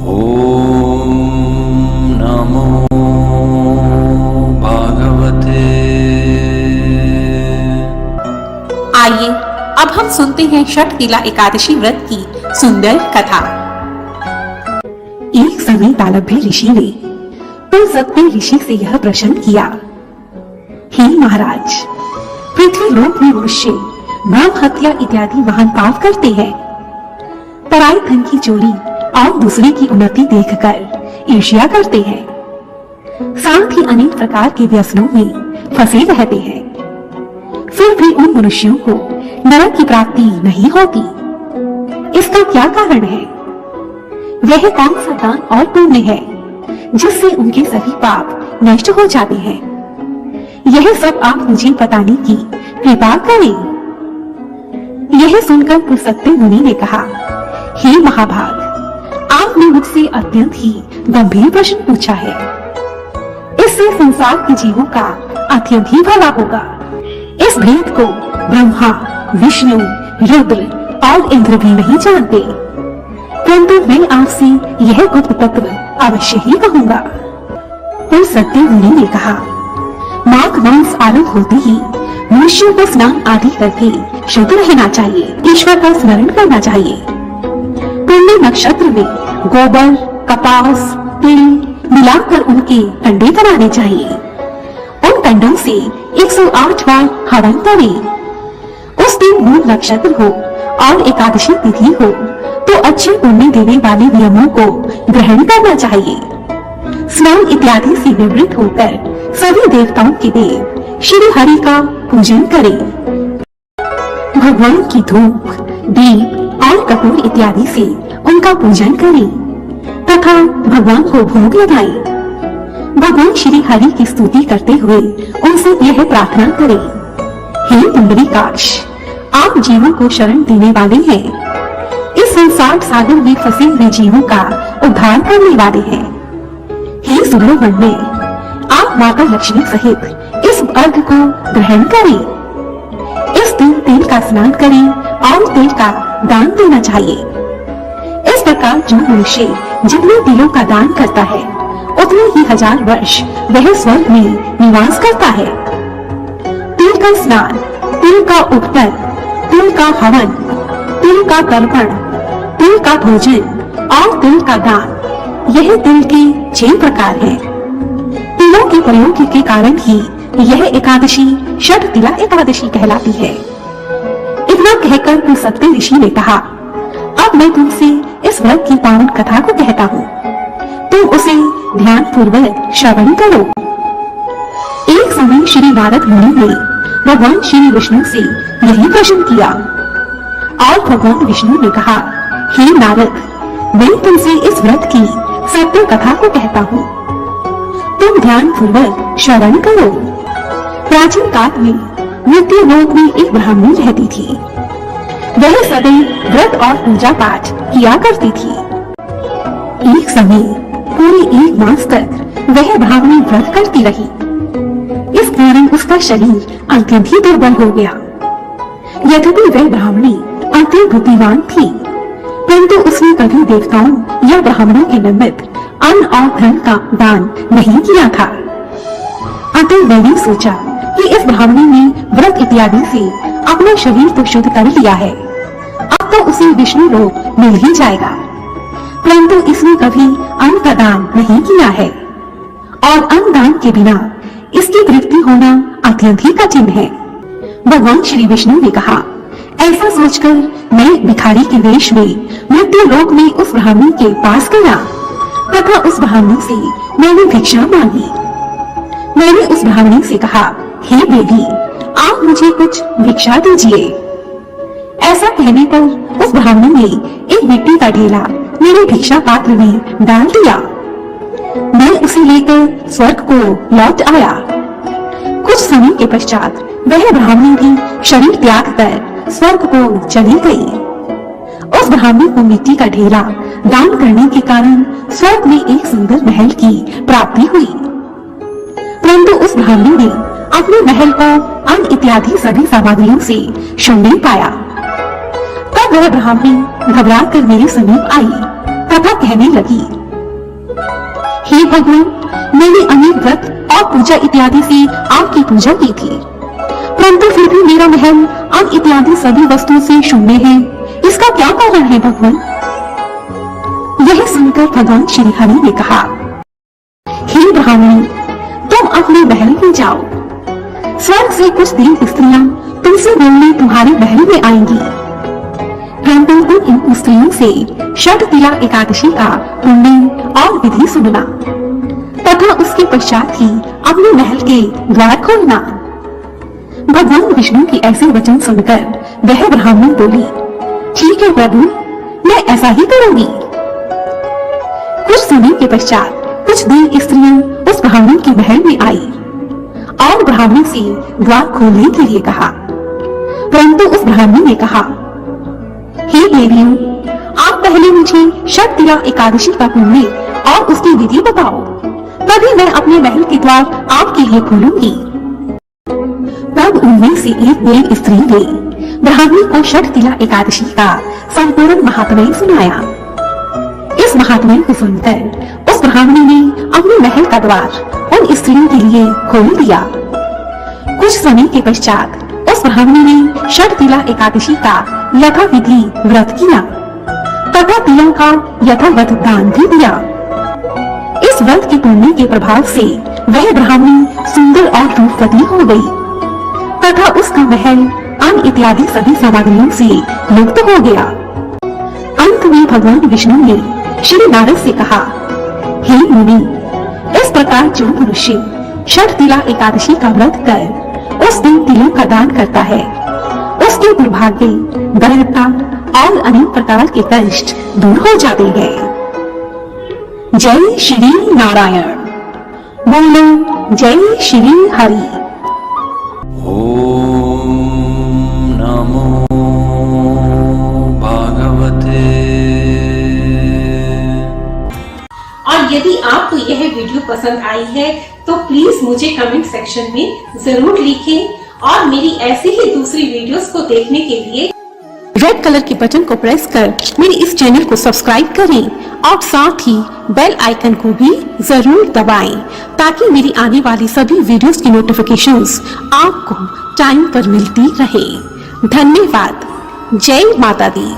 ओम नमो भगवते। आइए अब हम सुनते हैं षटतिला एकादशी व्रत की सुंदर कथा। एक समय तालभ्य ऋषि ने पुलसत्य ऋषि से यह प्रश्न किया, हे महाराज, पृथ्वी लोक में मनुष्य ब्रह्म हत्या इत्यादि महान पाप करते हैं। पराई धन की चोरी और दूसरे की उन्नति देखकर ईर्ष्या करते हैं। साथ ही अनेक प्रकार के व्यसनों में फंसे रहते हैं। फिर भी उन मनुष्यों को नरक की प्राप्ति नहीं होती। इसका क्या कारण है? वह कौन सा दान और पुण्य है जिससे उनके सभी पाप नष्ट हो जाते हैं? यह सब आप मुझे बताने की कृपा करें। यह सुनकर पुलस्त्य मुनि ने कहा, हे महाभाग, आपने मुझसे अत्यंत ही गंभीर प्रश्न पूछा है। इससे संसार के जीवों का अत्यंत ही भला होगा। इस भेद को ब्रह्मा, विष्णु, रुद्र और इंद्र भी नहीं जानते, परंतु मैं आपसे यह गुप्त तत्व अवश्य ही कहूँगा। पुलस्त्य मुनि ने कहा, माघ मास आरंभ होते ही मनुष्यों को स्नान आदि करके शुद्ध रहना चाहिए, ईश्वर का स्मरण करना चाहिए। पुण्य नक्षत्र में गोबर, कपास, तिल मिलाकर उनके कंडे बनाने चाहिए। उन कंडों से 108 बार हवन करें। उस दिन मूल नक्षत्र हो और एकादशी तिथि हो तो अच्छे पुण्य देने वाले नियमों को ग्रहण करना चाहिए। स्नान इत्यादि से निवृत्त होकर सभी देवताओं के देव श्री हरि का पूजन करें। भगवान की धूप, दीप और कपूर इत्यादि से उनका पूजन करें तथा भगवान को भोग लगाएं। भगवान श्री हरि की स्तुति करते हुए उनसे यह प्रार्थना करें, हे पुंडरीकाक्ष, आप जीवों को शरण देने वाले हैं। इस संसार सागर में फंसे हुए जीवों का उद्धार करने वाले हैं। हे सुब्रह्मण्य, आप माता लक्ष्मी सहित इस अर्घ को ग्रहण करें। इस दिन तेल का स्नान करें और तेल का दान देना चाहिए। इस प्रकार जो मनुष्य जितने तिलों का दान करता है उतने ही 1000 वर्ष वह स्वर्ग में निवास करता है। तिल का स्नान, तिल का उपटन, तिल का हवन, तिल का तर्पण, तिल का भोजन और तिल का दान, यह तिल के 6 प्रकार हैं। तिलों के प्रयोग के कारण ही यह एकादशी षटतिला एकादशी कहलाती है। इतना कहकर पुलस्त्य ऋषि ने कहा, अब मैं तुमसे इस व्रत की पावन कथा को कहता हूँ, तुम उसे ध्यान पूर्वक श्रवण करो। एक समय श्री नारद मुनि ने भगवान श्री विष्णु से यही प्रश्न किया और भगवान विष्णु ने कहा, हे नारद, मैं तुमसे इस व्रत की सत्य कथा को कहता हूँ, तुम ध्यान पूर्वक श्रवण करो। प्राचीन काल में मृत्यु लोक में एक ब्राह्मणी रहती थी। वह सदैव व्रत और पूजा पाठ किया करती थी। एक समय पूरे 1 मास तक वह ब्राह्मणी व्रत करती रही। इस कारण उसका शरीर अत्यंत ही दुर्बल हो गया। यद्यपि वह ब्राह्मणी अत्यंत बुद्धिमान थी, परंतु उसने कभी देवताओं या ब्राह्मणों के निमित्त अन्न और धन का दान नहीं किया था। अतः मैंने सोचा कि इस ब्राह्मणी ने व्रत इत्यादि से अपना शरीर तो शुद्ध कर लिया है, अब तो उसे विष्णु लोक मिल ही जाएगा, परंतु इसने कभी अन्न का दान नहीं किया है और अन्न दान के बिना इसकी तृप्ति होना अत्यंत ही कठिन है। भगवान श्री विष्णु ने कहा, ऐसा सोचकर मैं भिखारी के वेश में मृत्यु लोक में उस ब्राह्मणी के पास गया तथा उस ब्राह्मणी से मैंने भिक्षा मांगी। मैंने उस ब्राह्मणी से कहा, हे देवी, आप मुझे कुछ भिक्षा दीजिए। ऐसा कहने पर उस ब्राह्मणी ने एक मिट्टी का ढेला मेरे भिक्षा पात्र में डाल दिया। मैं उसे लेकर स्वर्ग को लौट आया। कुछ समय के पश्चात वह ब्राह्मणी भी शरीर त्याग कर स्वर्ग को चली गई। उस ब्राह्मणी को मिट्टी का ढेला दान करने के कारण स्वर्ग में एक सुंदर महल की प्राप्ति हुई, परंतु उस ब्राह्मणी ने अपने महल को अन्न इत्यादि सभी सामग्रियों से शून्य पाया। तब वह ब्राह्मणी घबरा कर मेरे समीप आई तथा कहने लगी, हे भगवान, मैंने अनेक व्रत और पूजा इत्यादि से आपकी पूजा की थी, परंतु फिर भी मेरा महल अन्न इत्यादि सभी वस्तुओं से शून्य है। इसका क्या कारण है भगवान? यह सुनकर भगवान श्री हरि ने कहा, हे ब्राह्मणी, तुम अपने महल में जाओ। स्वर्ग से कुछ दिन स्त्रियां तुमसे मिलने तुम्हारे महल में आएंगी, परंतु तुम इन स्त्रियों से षटतिला एकादशी का पुण्य और विधि सुनना तथा उसके पश्चात ही अपने महल के द्वार खोलना। भगवान विष्णु की ऐसे वचन सुनकर वह ब्राह्मणी बोली, ठीक है प्रभु, मैं ऐसा ही करूंगी। कुछ समय के पश्चात कुछ देर स्त्रियां उस ब्राह्मण के महल में आई और ब्राह्मण से द्वार खोलने के लिए कहा, परंतु उस ब्राह्मणी ने कहा, हे देवियों, आप पहले मुझे षटतिला एकादशी का पुण्य और उसकी विधि बताओ, तभी मैं अपने महल के द्वार आपके लिए खोलूंगी। तब उनमें से एक देव स्त्री ने ब्राह्मणी को षटतिला एकादशी का संपूर्ण महात्म्य सुनाया। इस महात्म्य को सुनकर उस ब्राह्मणी ने अपने महल का द्वार उन स्त्रियों के लिए खोल दिया। कुछ समय के पश्चात उस ब्राह्मणी ने षटतिला एकादशी का यथाविधि व्रत किया तथा तिलों का यथावत दान भी दिया। इस व्रत के पुण्य के प्रभाव से वह ब्राह्मणी सुंदर और रूपवती हो गई तथा उसका महल अन्न इत्यादि सभी सामग्रियों से मुक्त हो गया। अंत में भगवान विष्णु ने श्री नारद से कहा, हे मुनि, इस प्रकार जो मनुष्य षटतिला एकादशी का व्रत कर उस दिन तिलों का दान करता है, उसके दुर्भाग्य, दरिद्रता और अनेक प्रकार के कष्ट दूर हो जाते हैं। जय श्री नारायण। बोलो जय श्री हरि। ओम नमो भगवते। और यदि आपको यह वीडियो पसंद आई है तो प्लीज मुझे कमेंट सेक्शन में जरूर लिखें और मेरी ऐसी ही दूसरी वीडियोस को देखने के लिए रेड कलर के बटन को प्रेस कर मेरे इस चैनल को सब्सक्राइब करें और साथ ही बेल आइकन को भी जरूर दबाएं ताकि मेरी आने वाली सभी वीडियोस की नोटिफिकेशंस आपको टाइम पर मिलती रहे। धन्यवाद। जय माता दी।